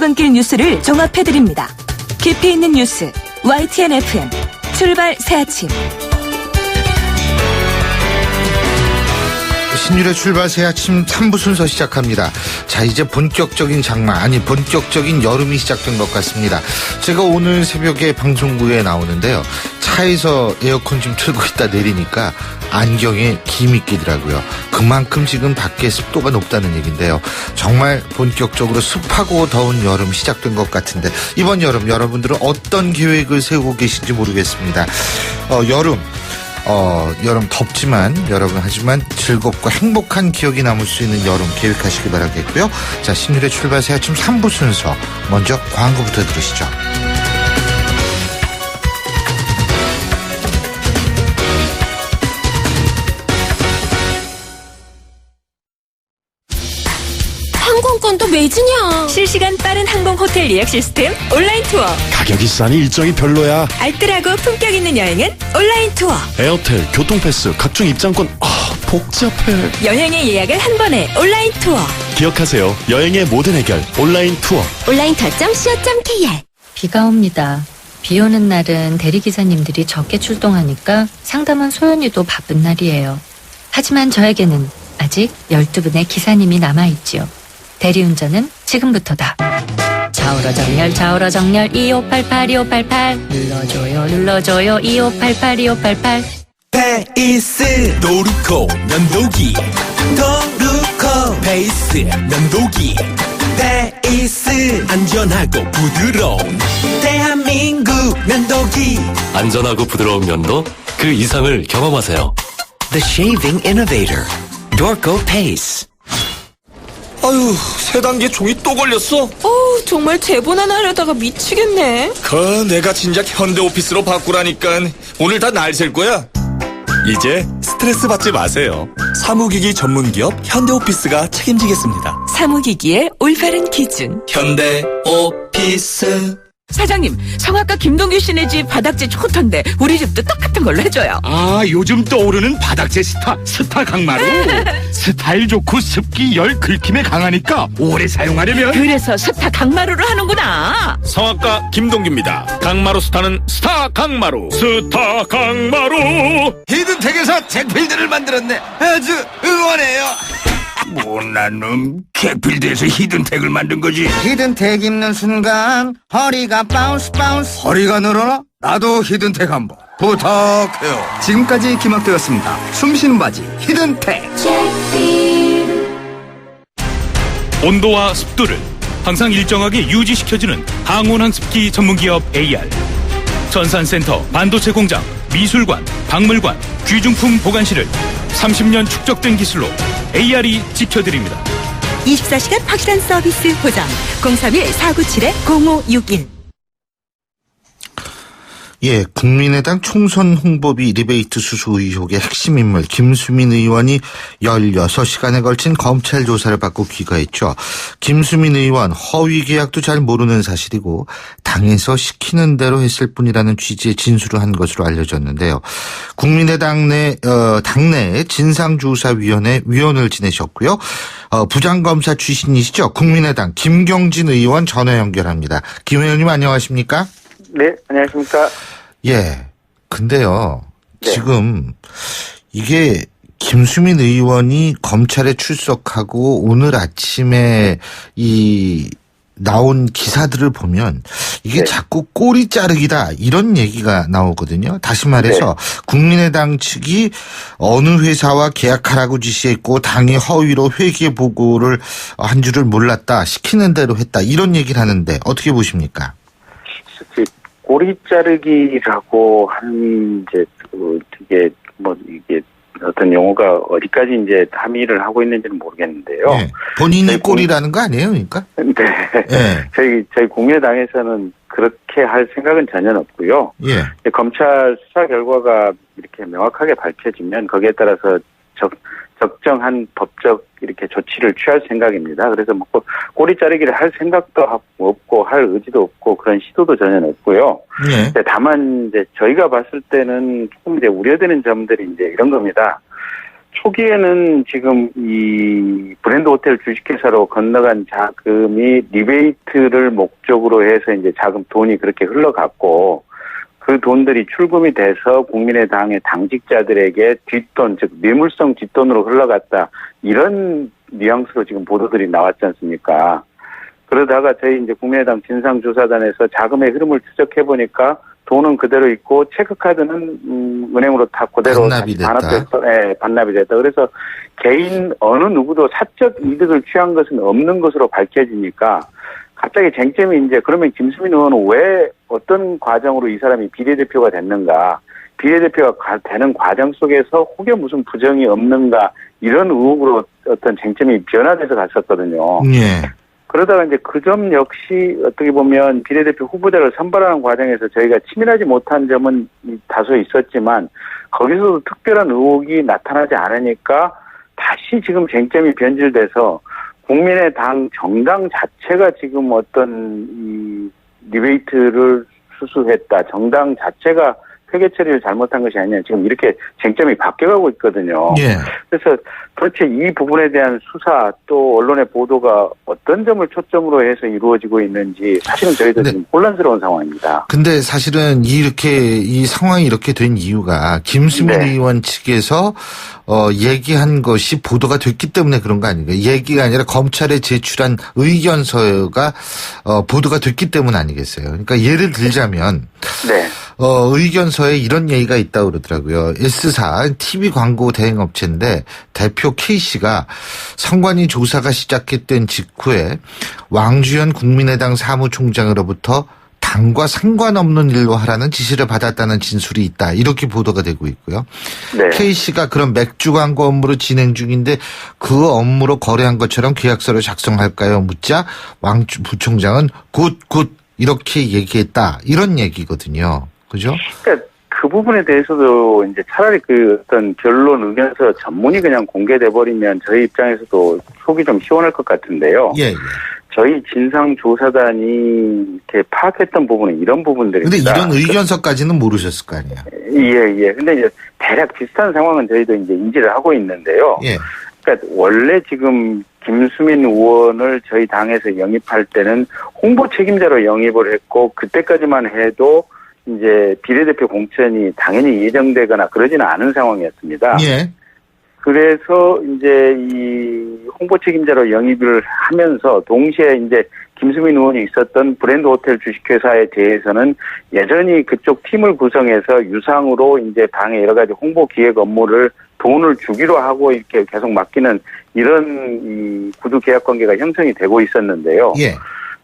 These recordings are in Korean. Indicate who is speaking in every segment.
Speaker 1: 출근길 뉴스를 종합해드립니다. 깊이 있는 뉴스 YTN FM 출발 새아침.
Speaker 2: 신율의 출발 새아침 3부 순서 시작합니다. 자, 이제 본격적인 장마, 아니 본격적인 여름이 시작된 것 같습니다. 제가 오늘 새벽에 방송국에 나오는데요. 차에서 에어컨 좀 틀고 있다 내리니까 안경에 김이 끼더라고요. 그만큼 지금 밖에 습도가 높다는 얘기인데요. 정말 본격적으로 습하고 더운 여름 시작된 것 같은데 이번 여름 여러분들은 어떤 계획을 세우고 계신지 모르겠습니다. 여름 덥지만 여러분 하지만 즐겁고 행복한 기억이 남을 수 있는 여름 계획하시기 바라겠고요. 자, 신율의 출발 새아침 3부 순서 먼저 광고부터 들으시죠.
Speaker 3: 항공권도 매진이야.
Speaker 1: 실시간 빠른 항공 호텔 예약 시스템 온라인 투어.
Speaker 4: 가격이 싸니 일정이 별로야.
Speaker 1: 알뜰하고 품격 있는 여행은 온라인 투어.
Speaker 4: 에어텔, 교통패스, 각종 입장권. 복잡해.
Speaker 1: 여행의 예약을 한 번에 온라인 투어.
Speaker 4: 기억하세요. 여행의 모든 해결 온라인 투어.
Speaker 3: 온라인투어.co.kr.
Speaker 5: 비가 옵니다. 비 오는 날은 대리기사님들이 적게 출동하니까 상담원 소연이도 바쁜 날이에요. 하지만 저에게는 아직 12분의 기사님이 남아있지요. 대리운전은 지금부터다. 좌우로 정렬 2588 눌러줘요 2588
Speaker 6: 페이스 도루코 면도기 도루코 페이스 면도기 페이스 안전하고 부드러운 대한민국 면도기.
Speaker 7: 안전하고 부드러운 면도 그 이상을 경험하세요.
Speaker 6: The Shaving Innovator Dorco Pace.
Speaker 8: 아유, 세 단계 종이 또 걸렸어?
Speaker 3: 정말 제본 하나 하려다가 미치겠네.
Speaker 8: 내가 진작 현대오피스로 바꾸라니까. 오늘 다 날 셀 거야. 이제 스트레스 받지 마세요. 사무기기 전문기업 현대오피스가 책임지겠습니다.
Speaker 1: 사무기기의 올바른 기준.
Speaker 8: 현대오피스.
Speaker 1: 사장님, 성악가 김동규 씨네 집 바닥재 좋던데 우리 집도 똑같은 걸로 해줘요.
Speaker 9: 요즘 떠오르는 바닥재 스타 강마루. 스타일 좋고 습기 열 긁힘에 강하니까 오래 사용하려면
Speaker 1: 그래서 스타 강마루로 하는구나.
Speaker 9: 성악가 김동규입니다. 강마루 스타는 스타 강마루. 스타 강마루.
Speaker 8: 히든텍에서 잭필드를 만들었네. 아주 응원해요.
Speaker 9: 못난 놈, 잭필드에서 히든텍을 만든 거지.
Speaker 2: 히든텍 입는 순간 허리가 바운스.
Speaker 8: 허리가 늘어나? 나도 히든텍 한번 부탁해요.
Speaker 6: 지금까지 기막되었습니다. 숨쉬는 바지 히든텍.
Speaker 9: 온도와 습도를 항상 일정하게 유지시켜주는 항온 항습기 전문기업 AR. 전산센터, 반도체 공장, 미술관, 박물관, 귀중품 보관실을 30년 축적된 기술로 AR이 지켜드립니다.
Speaker 1: 24시간 확실한 서비스 보장. 031-497-0561.
Speaker 2: 예, 국민의당 총선 홍보비 리베이트 수수 의혹의 핵심 인물 김수민 의원이 16시간에 걸친 검찰 조사를 받고 귀가했죠. 김수민 의원 허위 계약도 잘 모르는 사실이고 당에서 시키는 대로 했을 뿐이라는 취지의 진술을 한 것으로 알려졌는데요. 국민의당 당내 진상조사위원회 위원을 지내셨고요. 부장검사 출신이시죠. 국민의당 김경진 의원 전화 연결합니다. 김 의원님 안녕하십니까?
Speaker 10: 네, 안녕하십니까.
Speaker 2: 예. 근데요,
Speaker 10: 네.
Speaker 2: 지금 이게 김수민 의원이 검찰에 출석하고 오늘 아침에 나온 기사들을 보면 이게
Speaker 10: 네.
Speaker 2: 자꾸 꼬리 자르기다 이런 얘기가 나오거든요. 다시 말해서 국민의당 측이 어느 회사와 계약하라고 지시했고 당이 허위로 회계 보고를 한 줄을 몰랐다, 시키는 대로 했다 이런 얘기를 하는데 어떻게 보십니까?
Speaker 10: 꼬리 자르기라고 한 이게 어떤 용어가 어디까지 이제 함의를 하고 있는지는 모르겠는데요.
Speaker 2: 네. 본인이 꼬리라는 거 아니에요, 그러니까?
Speaker 10: 네.
Speaker 2: 네.
Speaker 10: 저희 국민의당에서는 그렇게 할 생각은 전혀 없고요.
Speaker 2: 예.
Speaker 10: 검찰 수사 결과가 이렇게 명확하게 밝혀지면 거기에 따라서 적정한 법적 이렇게 조치를 취할 생각입니다. 그래서 뭐 꼬리 자르기를 할 생각도 없고 할 의지도 없고 그런 시도도 전혀 없고요.
Speaker 2: 네.
Speaker 10: 다만 이제 저희가 봤을 때는 조금 이제 우려되는 점들이 이제 이런 겁니다. 초기에는 지금 이 브랜드 호텔 주식회사로 건너간 자금이 리베이트를 목적으로 해서 이제 돈이 그렇게 흘러갔고 그 돈들이 출금이 돼서 국민의당의 당직자들에게 뒷돈, 즉 뇌물성 뒷돈으로 흘러갔다. 이런 뉘앙스로 지금 보도들이 나왔지 않습니까? 그러다가 저희 이제 국민의당 진상조사단에서 자금의 흐름을 추적해 보니까 돈은 그대로 있고 체크카드는 은행으로 다 그대로
Speaker 2: 반납이 됐다.
Speaker 10: 반납이 됐다. 그래서 개인 어느 누구도 사적 이득을 취한 것은 없는 것으로 밝혀지니까 갑자기 쟁점이 이제 그러면 김수민 의원은 왜 어떤 과정으로 이 사람이 비례대표가 됐는가? 비례대표가 되는 과정 속에서 혹여 무슨 부정이 없는가? 이런 의혹으로 어떤 쟁점이 변화돼서 갔었거든요.
Speaker 2: 예.
Speaker 10: 그러다가 이제 그 점 역시 어떻게 보면 비례대표 후보자를 선발하는 과정에서 저희가 치밀하지 못한 점은 다소 있었지만 거기서도 특별한 의혹이 나타나지 않으니까 다시 지금 쟁점이 변질돼서 국민의당 정당 자체가 지금 어떤 이 리베이트를 수수했다. 정당 자체가 회계 처리를 잘못한 것이 아니냐. 지금 이렇게 쟁점이 바뀌어가고 있거든요.
Speaker 2: 예.
Speaker 10: 그래서 도대체 이 부분에 대한 수사 또 언론의 보도가 어떤 점을 초점으로 해서 이루어지고 있는지 사실은 저희도 지금 혼란스러운 상황입니다.
Speaker 2: 근데 사실은 이 상황이 이렇게 된 이유가 김수민 의원 측에서 얘기한 것이 보도가 됐기 때문에 그런 거 아닌가요? 얘기가 아니라 검찰에 제출한 의견서가 보도가 됐기 때문 아니겠어요? 그러니까 예를 들자면 의견서에 이런 얘기가 있다고 그러더라고요. S사 TV 광고 대행업체인데 대표 K씨가 선관위 조사가 시작했던 직후에 왕주현 국민의당 사무총장으로부터 당과 상관없는 일로 하라는 지시를 받았다는 진술이 있다. 이렇게 보도가 되고 있고요. K씨가 그런 맥주 광고 업무를 진행 중인데 그 업무로 거래한 것처럼 계약서를 작성할까요? 묻자 왕 부총장은 굿 이렇게 얘기했다. 이런 얘기거든요. 그죠?
Speaker 10: 그러니까 그 부분에 대해서도 이제 차라리 그 어떤 결론 의견서 전문이 그냥 공개돼 버리면 저희 입장에서도 속이 좀 시원할 것 같은데요.
Speaker 2: 예.
Speaker 10: 저희 진상조사단이 이렇게 파악했던 부분은 이런 부분들입니다.
Speaker 2: 근데 이런 의견서까지는 모르셨을 거 아니에요?
Speaker 10: 예. 근데 이제 대략 비슷한 상황은 저희도 이제 인지를 하고 있는데요.
Speaker 2: 예.
Speaker 10: 그러니까 원래 지금 김수민 의원을 저희 당에서 영입할 때는 홍보 책임자로 영입을 했고 그때까지만 해도 이제 비례대표 공천이 당연히 예정되거나 그러지는 않은 상황이었습니다.
Speaker 2: 예.
Speaker 10: 그래서 이제 이 홍보 책임자로 영입을 하면서 동시에 이제 김수민 의원이 있었던 브랜드 호텔 주식회사에 대해서는 여전히 그쪽 팀을 구성해서 유상으로 이제 당의 여러 가지 홍보 기획 업무를 돈을 주기로 하고 이렇게 계속 맡기는 이런 이 구두 계약 관계가 형성이 되고 있었는데요.
Speaker 2: 예.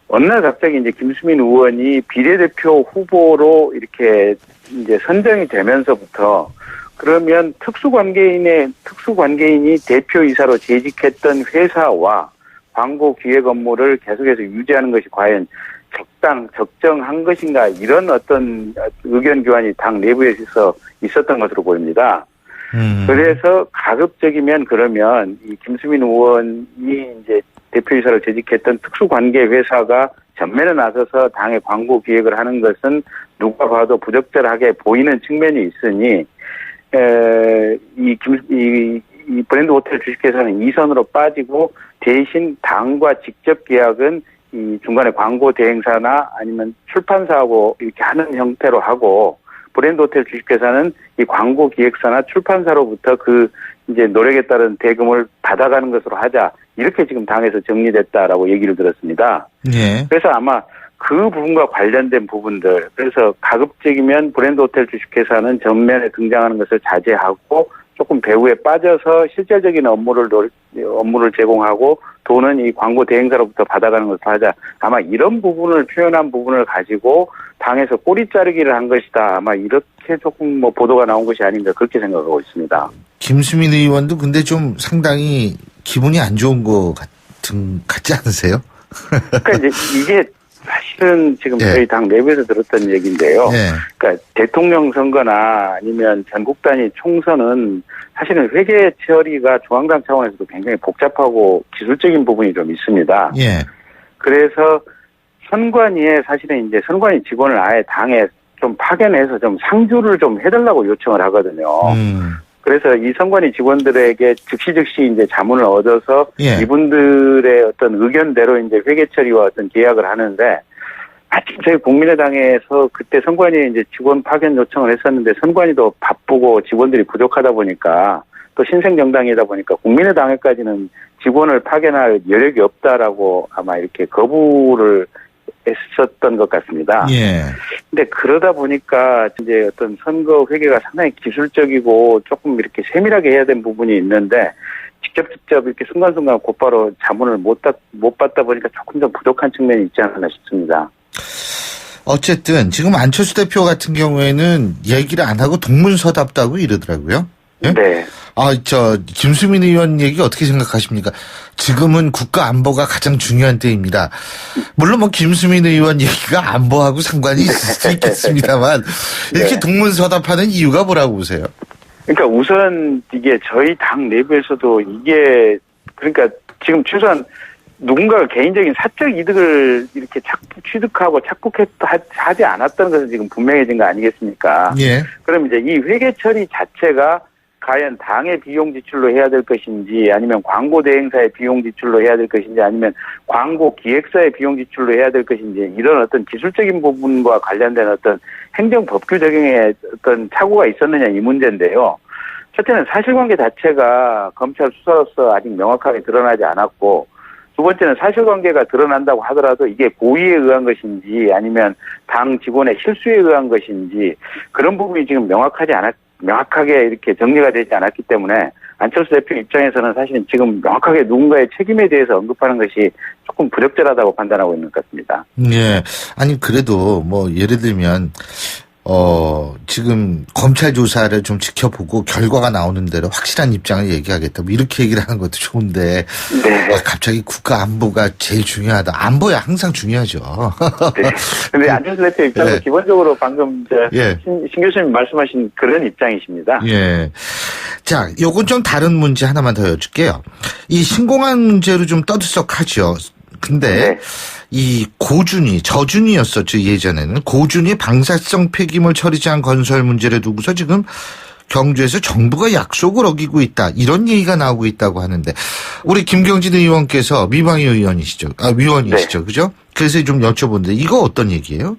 Speaker 10: 어느 날 갑자기 이제 김수민 의원이 비례대표 후보로 이렇게 이제 선정이 되면서부터 그러면 특수관계인이 대표이사로 재직했던 회사와 광고 기획 업무를 계속해서 유지하는 것이 과연 적정한 것인가 이런 어떤 의견 교환이 당 내부에서 있었던 것으로 보입니다. 그래서 가급적이면 그러면 이 김수민 의원이 이제 대표이사로 재직했던 특수관계 회사가 전면에 나서서 당의 광고 기획을 하는 것은 누가 봐도 부적절하게 보이는 측면이 있으니 이 브랜드 호텔 주식회사는 이선으로 빠지고 대신 당과 직접 계약은 이 중간에 광고 대행사나 아니면 출판사하고 이렇게 하는 형태로 하고 브랜드 호텔 주식회사는 이 광고 기획사나 출판사로부터 그 이제 노력에 따른 대금을 받아가는 것으로 하자. 이렇게 지금 당에서 정리됐다라고 얘기를 들었습니다.
Speaker 2: 예.
Speaker 10: 그래서 아마 그 부분과 관련된 부분들, 그래서 가급적이면 브랜드 호텔 주식회사는 전면에 등장하는 것을 자제하고 조금 배후에 빠져서 실질적인 업무를 제공하고 돈은 이 광고 대행사로부터 받아가는 것을 하자. 아마 이런 부분을 표현한 부분을 가지고 당에서 꼬리 자르기를 한 것이다. 아마 이렇게 조금 보도가 나온 것이 아닌가 그렇게 생각하고 있습니다.
Speaker 2: 김수민 의원도 근데 좀 상당히 기분이 안 좋은 것 같지 않으세요?
Speaker 10: 그러니까 이제 이게 사실은 지금 저희 당 내부에서 들었던 얘기인데요. 그러니까 대통령 선거나 아니면 전국 단위 총선은 사실은 회계 처리가 중앙당 차원에서도 굉장히 복잡하고 기술적인 부분이 좀 있습니다. 그래서 선관위에 사실은 이제 선관위 직원을 아예 당에 좀 파견해서 좀 상주를 좀 해달라고 요청을 하거든요. 그래서 이 선관위 직원들에게 즉시 이제 자문을 얻어서
Speaker 2: 예.
Speaker 10: 이분들의 어떤 의견대로 이제 회계 처리와 어떤 계약을 하는데 마침 저희 국민의당에서 그때 선관위에 이제 직원 파견 요청을 했었는데 선관위도 바쁘고 직원들이 부족하다 보니까 또 신생정당이다 보니까 국민의당에까지는 직원을 파견할 여력이 없다라고 아마 이렇게 거부를 했었던 것 같습니다.
Speaker 2: 예.
Speaker 10: 근데 그러다 보니까 이제 어떤 선거 회계가 상당히 기술적이고 조금 이렇게 세밀하게 해야 되는 부분이 있는데 직접 이렇게 순간순간 곧바로 자문을 못 받다 보니까 조금 더 부족한 측면이 있지 않나 싶습니다.
Speaker 2: 어쨌든 지금 안철수 대표 같은 경우에는 얘기를 안 하고 동문서답다고 이러더라고요. 예?
Speaker 10: 네.
Speaker 2: 김수민 의원 얘기 어떻게 생각하십니까? 지금은 국가 안보가 가장 중요한 때입니다. 물론 김수민 의원 얘기가 안보하고 상관이 있을 수 있겠습니다만 이렇게
Speaker 10: 네.
Speaker 2: 동문서답하는 이유가 뭐라고 보세요?
Speaker 10: 그러니까 우선 이게 저희 당 내부에서도 이게 그러니까 지금 최소한 누군가가 개인적인 사적 이득을 이렇게 취득하고 착복하지 않았다는 것은 지금 분명해진 거 아니겠습니까?
Speaker 2: 예.
Speaker 10: 그럼 이제 이 회계 처리 자체가 과연 당의 비용 지출로 해야 될 것인지 아니면 광고 대행사의 비용 지출로 해야 될 것인지 아니면 광고 기획사의 비용 지출로 해야 될 것인지 이런 어떤 기술적인 부분과 관련된 어떤 행정 법규 적용에 어떤 착오가 있었느냐 이 문제인데요. 첫째는 사실관계 자체가 검찰 수사로서 아직 명확하게 드러나지 않았고 두 번째는 사실관계가 드러난다고 하더라도 이게 고의에 의한 것인지 아니면 당 직원의 실수에 의한 것인지 그런 부분이 지금 명확하게 이렇게 정리가 되지 않았기 때문에 안철수 대표 입장에서는 사실은 지금 명확하게 누군가의 책임에 대해서 언급하는 것이 조금 부적절하다고 판단하고 있는 것 같습니다.
Speaker 2: 예. 아니 그래도 예를 들면 지금 검찰 조사를 좀 지켜보고 결과가 나오는 대로 확실한 입장을 얘기하겠다. 이렇게 얘기를 하는 것도 좋은데
Speaker 10: 네.
Speaker 2: 갑자기 국가 안보가 제일 중요하다. 안보야 항상 중요하죠.
Speaker 10: 네. 근데 안철수 대표 입장은
Speaker 2: 예.
Speaker 10: 기본적으로 방금
Speaker 2: 예.
Speaker 10: 신 교수님 말씀하신 그런 입장이십니다.
Speaker 2: 예. 자, 요건 좀 다른 문제 하나만 더 여쭐게요. 이 신공항 문제로 좀 떠들썩하죠. 근데
Speaker 10: 네.
Speaker 2: 이 저준이였었죠. 예전에는 고준이 방사성 폐기물 처리장 건설 문제를 두고서 지금 경주에서 정부가 약속을 어기고 있다. 이런 얘기가 나오고 있다고 하는데 우리 김경진 의원께서 미방위 의원이시죠. 위원이시죠.
Speaker 10: 네.
Speaker 2: 그죠? 그래서 좀 여쭤보는데 이거 어떤 얘기예요?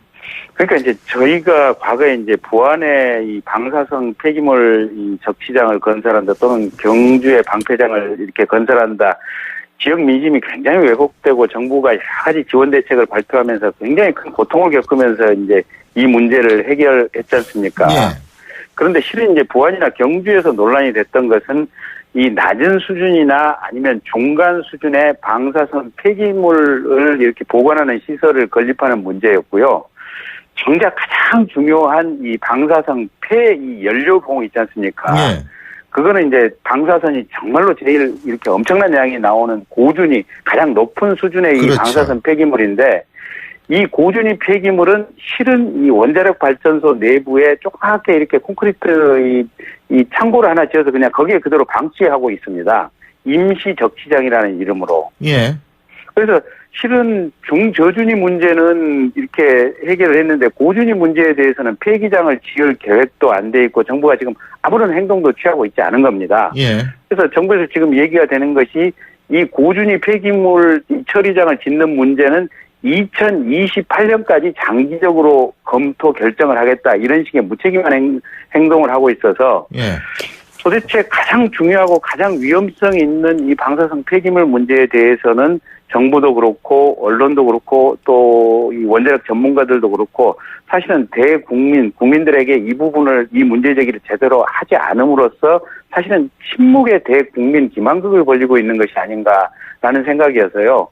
Speaker 10: 그러니까 이제 저희가 과거에 이제 부안에 이 방사성 폐기물 이 적시장을 건설한다 또는 경주에 방패장을 이렇게 건설한다. 지역 민심이 굉장히 왜곡되고 정부가 여러 가지 지원 대책을 발표하면서 굉장히 큰 고통을 겪으면서 이제 이 문제를 해결했지 않습니까?
Speaker 2: 예.
Speaker 10: 그런데 실은 이제 부안이나 경주에서 논란이 됐던 것은 이 낮은 수준이나 아니면 중간 수준의 방사성 폐기물을 이렇게 보관하는 시설을 건립하는 문제였고요. 정작 가장 중요한 이 방사성 이 연료봉 있지 않습니까?
Speaker 2: 예.
Speaker 10: 그거는 이제 방사선이 정말로 제일 이렇게 엄청난 양이 나오는 고준위 가장 높은 수준의 이
Speaker 2: 그렇죠.
Speaker 10: 방사선 폐기물인데 이 고준위 폐기물은 실은 이 원자력 발전소 내부에 조그맣게 이렇게 콘크리트 이 창고를 하나 지어서 그냥 거기에 그대로 방치하고 있습니다. 임시 적시장이라는 이름으로.
Speaker 2: 예.
Speaker 10: 그래서 실은 중저준위 문제는 이렇게 해결을 했는데 고준위 문제에 대해서는 폐기장을 지을 계획도 안 돼 있고 정부가 지금 아무런 행동도 취하고 있지 않은 겁니다.
Speaker 2: 예.
Speaker 10: 그래서 정부에서 지금 얘기가 되는 것이 이 고준위 폐기물 처리장을 짓는 문제는 2028년까지 장기적으로 검토 결정을 하겠다 이런 식의 무책임한 행동을 하고 있어서
Speaker 2: 예.
Speaker 10: 도대체 가장 중요하고 가장 위험성 있는 이 방사성 폐기물 문제에 대해서는 정부도 그렇고 언론도 그렇고 또 이 원자력 전문가들도 그렇고 사실은 국민들에게 이 부분을 이 문제 제기를 제대로 하지 않음으로써 사실은 침묵의 대국민 기만극을 벌이고 있는 것이 아닌가라는 생각이어서요.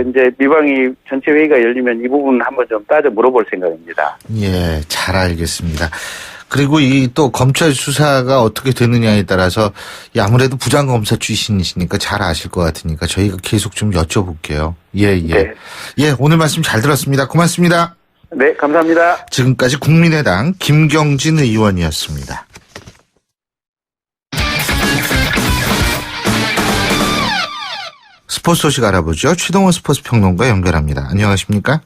Speaker 10: 이제 미방위 전체 회의가 열리면 이 부분 한번 좀 따져 물어볼 생각입니다.
Speaker 2: 예, 잘 알겠습니다. 그리고 이 또 검찰 수사가 어떻게 되느냐에 따라서 아무래도 부장검사 출신이시니까 잘 아실 것 같으니까 저희가 계속 좀 여쭤볼게요. 예.
Speaker 10: 네.
Speaker 2: 예, 오늘 말씀 잘 들었습니다. 고맙습니다.
Speaker 10: 네, 감사합니다.
Speaker 2: 지금까지 국민의당 김경진 의원이었습니다. 스포츠 소식 알아보죠. 최동원 스포츠 평론가 연결합니다. 안녕하십니까?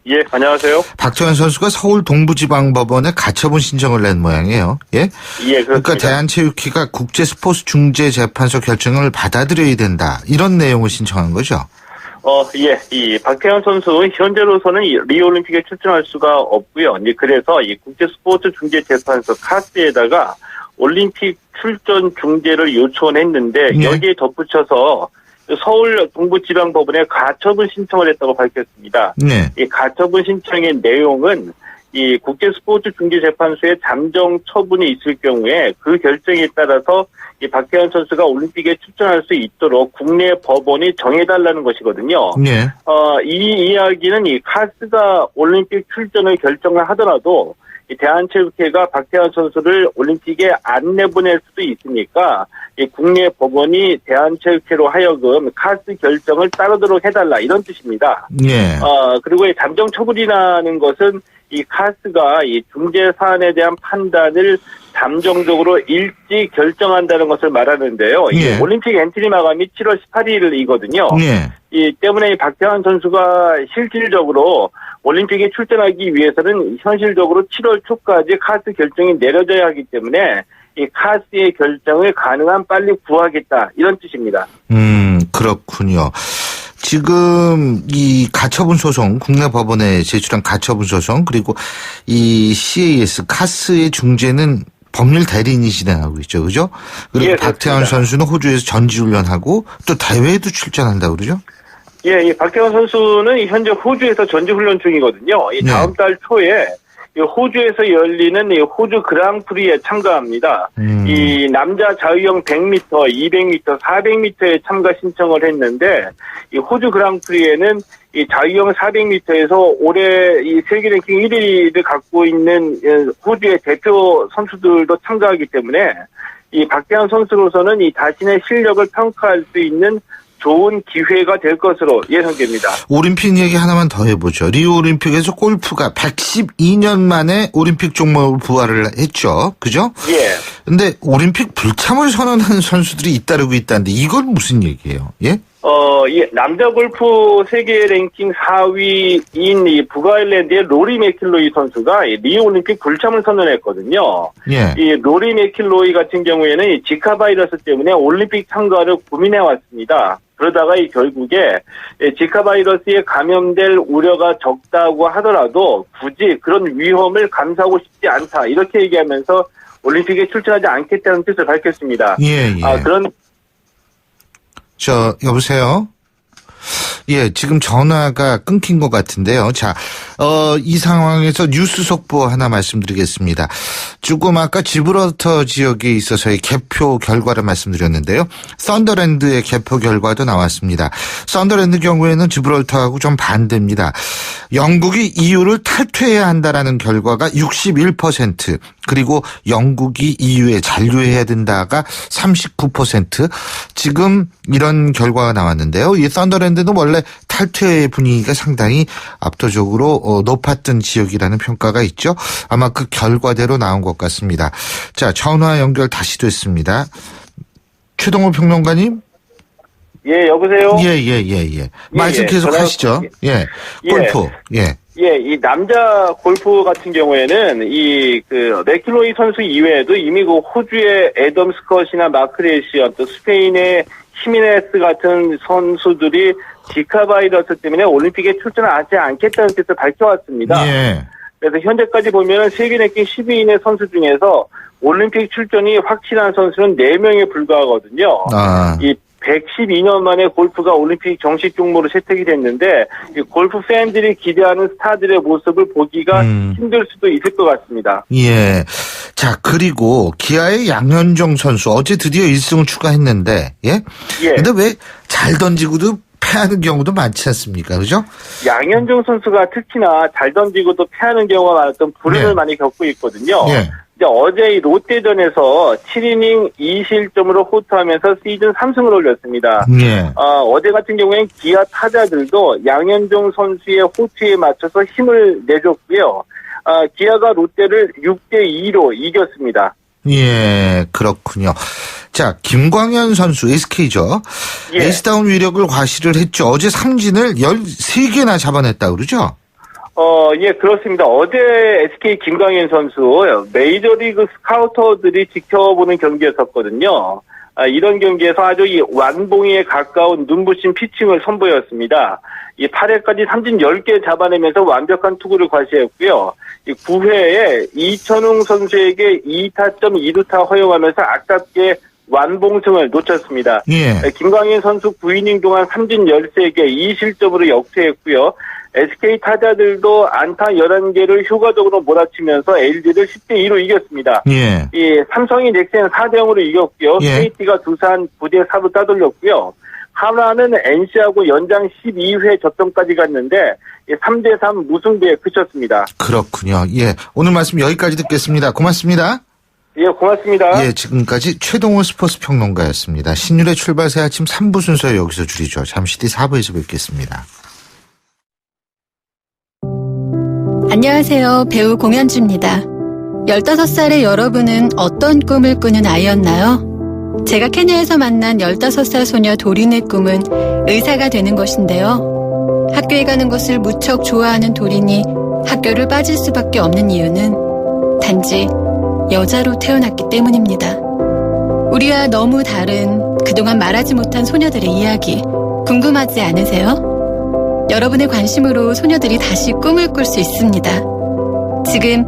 Speaker 10: 예, 안녕하세요.
Speaker 2: 박태환 선수가 서울 동부지방법원에 가처분 신청을 낸 모양이에요. 예?
Speaker 10: 예,
Speaker 2: 그러니까
Speaker 10: 그렇습니다.
Speaker 2: 대한체육회가 국제스포츠중재재판소 결정을 받아들여야 된다. 이런 내용을 신청한 거죠.
Speaker 10: 예, 이 박태환 선수 현재로서는 이 리오올림픽에 출전할 수가 없고요. 이제 그래서 이 국제스포츠중재재판소 카스에다가 올림픽 출전 중재를 요청했는데
Speaker 2: 네.
Speaker 10: 여기에 덧붙여서 서울 동부지방법원에 가처분 신청을 했다고 밝혔습니다.
Speaker 2: 네.
Speaker 10: 이 가처분 신청의 내용은 이 국제스포츠중재재판소에 잠정 처분이 있을 경우에 그 결정에 따라서 이 박태환 선수가 올림픽에 출전할 수 있도록 국내 법원이 정해달라는 것이거든요.
Speaker 2: 네.
Speaker 10: 이 이야기는 이 카스가 올림픽 출전을 결정을 하더라도 이 대한체육회가 박태환 선수를 올림픽에 안 내보낼 수도 있으니까 이 국내 법원이 대한체육회로 하여금 카스 결정을 따르도록 해달라 이런 뜻입니다.
Speaker 2: 네.
Speaker 10: 그리고 이 잠정 처분이라는 것은 이 카스가 이 중재 사안에 대한 판단을 잠정적으로 일찍 결정한다는 것을 말하는데요.
Speaker 2: 예.
Speaker 10: 이 올림픽 엔트리 마감이 7월 18일이거든요.
Speaker 2: 네.
Speaker 10: 이 때문에 이 박태환 선수가 실질적으로 올림픽에 출전하기 위해서는 현실적으로 7월 초까지 카스 결정이 내려져야 하기 때문에 이 카스의 결정을 가능한 빨리 구하겠다 이런 뜻입니다.
Speaker 2: 그렇군요. 지금 이 가처분 소송, 국내 법원에 제출한 가처분 소송, 그리고 이 CAS, 카스의 중재는 법률 대리인이 진행하고 있죠. 그죠? 그리고
Speaker 10: 예,
Speaker 2: 박태환
Speaker 10: 그렇습니다.
Speaker 2: 선수는 호주에서 전지훈련하고 또 대회에도 출전한다고 그러죠?
Speaker 10: 예, 이 박태환 선수는 현재 호주에서 전지훈련 중이거든요. 이
Speaker 2: 네.
Speaker 10: 다음 달 초에 이 호주에서 열리는 이 호주 그랑프리에 참가합니다. 이 남자 자유형 100m, 200m, 400m에 참가 신청을 했는데 이 호주 그랑프리에는 이 자유형 400m에서 올해 이 세계 랭킹 1위를 갖고 있는 호주의 대표 선수들도 참가하기 때문에 이 박태환 선수로서는 이 자신의 실력을 평가할 수 있는 좋은 기회가 될 것으로 예상됩니다.
Speaker 2: 올림픽 얘기 하나만 더 해보죠. 리우 올림픽에서 골프가 112년 만에 올림픽 종목으로 부활을 했죠. 그죠?
Speaker 10: 예.
Speaker 2: 근데 올림픽 불참을 선언한 선수들이 잇따르고 있다는데 이건 무슨 얘기예요? 예?
Speaker 10: 예, 남자 골프 세계 랭킹 4위인 이 북아일랜드의 로리 맥킬로이 선수가 이 리우 올림픽 불참을 선언했거든요.
Speaker 2: 예.
Speaker 10: 이 로리 맥킬로이 같은 경우에는 이 지카 바이러스 때문에 올림픽 참가를 고민해 왔습니다. 그러다가 이 결국에 지카 바이러스에 감염될 우려가 적다고 하더라도 굳이 그런 위험을 감수하고 싶지 않다. 이렇게 얘기하면서 올림픽에 출전하지 않겠다는 뜻을 밝혔습니다.
Speaker 2: 예, 예. 여보세요? 예, 지금 전화가 끊긴 것 같은데요. 자, 이 상황에서 뉴스 속보 하나 말씀드리겠습니다. 조금 아까 지브롤터 지역에 있어서의 개표 결과를 말씀드렸는데요. 썬더랜드의 개표 결과도 나왔습니다. 썬더랜드 경우에는 지브롤터하고 좀 반대입니다. 영국이 EU를 탈퇴해야 한다라는 결과가 61%, 그리고 영국이 EU에 잔류해야 된다가 39%, 지금 이런 결과가 나왔는데요. 이 썬더랜드는 원래 탈퇴 분위기가 상당히 압도적으로 높았던 지역이라는 평가가 있죠. 아마 그 결과대로 나온 것 같습니다. 자, 전화 연결 다시 됐습니다. 최동호 평론가님?
Speaker 10: 예, 여보세요?
Speaker 2: 예. 말씀 계속 하시죠. 예. 골프. 예.
Speaker 10: 예, 이 남자 골프 같은 경우에는 맥킬로이 선수 이외에도 이미 그 호주의 애덤 스컷이나 마크레시언, 또 스페인의 히미네스 같은 선수들이 지카 바이러스 때문에 올림픽에 출전하지 않겠다는 뜻을 밝혀왔습니다.
Speaker 2: 예.
Speaker 10: 그래서 현재까지 보면 세계 랭킹 10위인의 선수 중에서 올림픽 출전이 확실한 선수는 4명에 불과하거든요. 이 112년 만에 골프가 올림픽 정식 종목으로 채택이 됐는데 이 골프 팬들이 기대하는 스타들의 모습을 보기가 힘들 수도 있을 것 같습니다.
Speaker 2: 예. 자, 그리고 기아의 양현종 선수 어제 드디어 1승을 추가했는데, 예? 근데 왜 잘 던지고도 패하는 경우도 많지 않습니까? 그죠?
Speaker 10: 양현종 선수가 특히나 잘 던지고도 패하는 경우가 많았던 불운을 많이 겪고 있거든요. 이제 어제 이 롯데전에서 7이닝 2실점으로 호투하면서 시즌 3승을 올렸습니다. 어제 같은 경우에는 기아 타자들도 양현종 선수의 호투에 맞춰서 힘을 내줬고요. 기아가 롯데를 6대2로 이겼습니다.
Speaker 2: 예, 그렇군요. 자, 김광현 선수 SK죠. 에이스다운 위력을 과시를 했죠. 어제 삼진을 13개나 잡아냈다 그러죠?
Speaker 10: 예, 그렇습니다. 어제 SK 김광현 선수 메이저리그 스카우터들이 지켜보는 경기였었거든요. 이런 경기에서 아주 이 완봉에 가까운 눈부신 피칭을 선보였습니다. 이 8회까지 삼진 10개 잡아내면서 완벽한 투구를 과시했고요. 이 9회에 이천웅 선수에게 2타점 2루타 허용하면서 아깝게 완봉승을 놓쳤습니다.
Speaker 2: 예.
Speaker 10: 김광현 선수 9이닝 동안 삼진 13개 2실점으로 역투했고요. SK 타자들도 안타 11개를 효과적으로 몰아치면서 LG를 10대2로 이겼습니다.
Speaker 2: 예.
Speaker 10: 이 삼성이 넥센 4대0으로 이겼고요.
Speaker 2: 예.
Speaker 10: KT가 두산 9대4로 따돌렸고요. 하나는 NC하고 연장 12회 접전까지 갔는데 3대3 무승부에 그쳤습니다.
Speaker 2: 그렇군요. 예. 오늘 말씀 여기까지 듣겠습니다. 고맙습니다.
Speaker 10: 예, 고맙습니다.
Speaker 2: 예, 지금까지 최동호 스포츠 평론가였습니다. 신율의 출발새 아침 3부 순서 여기서 줄이죠. 잠시 뒤 4부에서 뵙겠습니다.
Speaker 11: 안녕하세요. 배우 공연주입니다. 15살의 여러분은 어떤 꿈을 꾸는 아이였나요? 제가 케냐에서 만난 15살 소녀 도린의 꿈은 의사가 되는 것인데요. 학교에 가는 것을 무척 좋아하는 도린이 학교를 빠질 수밖에 없는 이유는 단지 여자로 태어났기 때문입니다. 우리와 너무 다른 그동안 말하지 못한 소녀들의 이야기 궁금하지 않으세요? 여러분의 관심으로 소녀들이 다시 꿈을 꿀 수 있습니다. 지금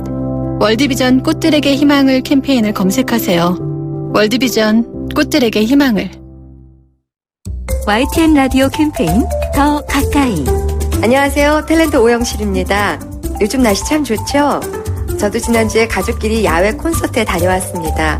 Speaker 11: 월드비전 꽃들에게 희망을 캠페인을 검색하세요. 월드비전 꽃들에게 희망을.
Speaker 1: YTN 라디오 캠페인 더 가까이.
Speaker 12: 안녕하세요. 탤런트 오영실입니다. 요즘 날씨 참 좋죠? 저도 지난주에 가족끼리 야외 콘서트에 다녀왔습니다.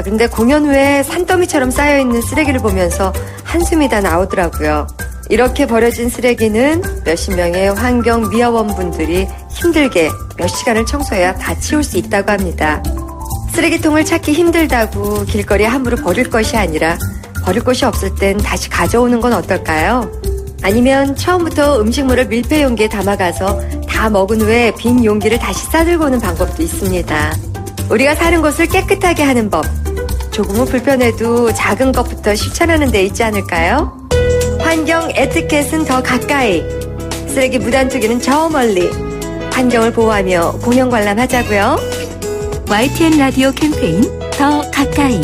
Speaker 12: 그런데 공연 후에 산더미처럼 쌓여있는 쓰레기를 보면서 한숨이 다 나오더라고요. 이렇게 버려진 쓰레기는 몇십 명의 환경 미화원분들이 힘들게 몇 시간을 청소해야 다 치울 수 있다고 합니다. 쓰레기통을 찾기 힘들다고 길거리에 함부로 버릴 것이 아니라 버릴 곳이 없을 땐 다시 가져오는 건 어떨까요? 아니면 처음부터 음식물을 밀폐 용기에 담아가서 다 먹은 후에 빈 용기를 다시 싸들고 오는 방법도 있습니다. 우리가 사는 곳을 깨끗하게 하는 법, 조금은 불편해도 작은 것부터 실천하는 데 있지 않을까요? 환경 에티켓은 더 가까이, 쓰레기 무단 투기는 저 멀리, 환경을 보호하며 공연 관람하자고요.
Speaker 1: YTN 라디오 캠페인 더 가까이.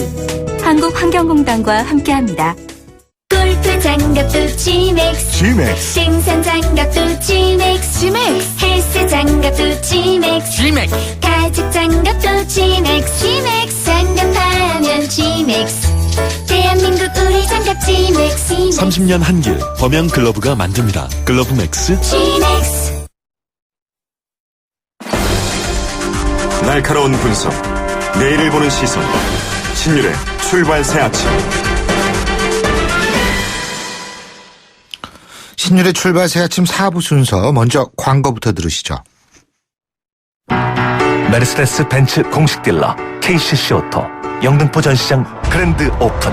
Speaker 1: 한국환경공단과 함께합니다.
Speaker 3: 골프 장갑도 지맥스.
Speaker 9: 지맥스.
Speaker 3: 생산 장갑도 지맥스. 지맥스. 헬스 장갑도 지맥스.
Speaker 9: 지맥스.
Speaker 3: 가죽 장갑도 지맥스. 지맥스. 장갑하면 지맥스. 대한민국 우리 장갑 지맥스.
Speaker 4: 30년 한길 범양 글러브가 만듭니다. 글러브 맥스.
Speaker 3: 지맥스.
Speaker 13: 날카로운 분석, 내일을 보는 시선, 신율의 출발 새 아침.
Speaker 2: 신율의 출발 새 아침 4부 순서 먼저 광고부터 들으시죠.
Speaker 14: 메르세데스 벤츠 공식 딜러 KCC 오토 영등포 전시장 그랜드 오픈.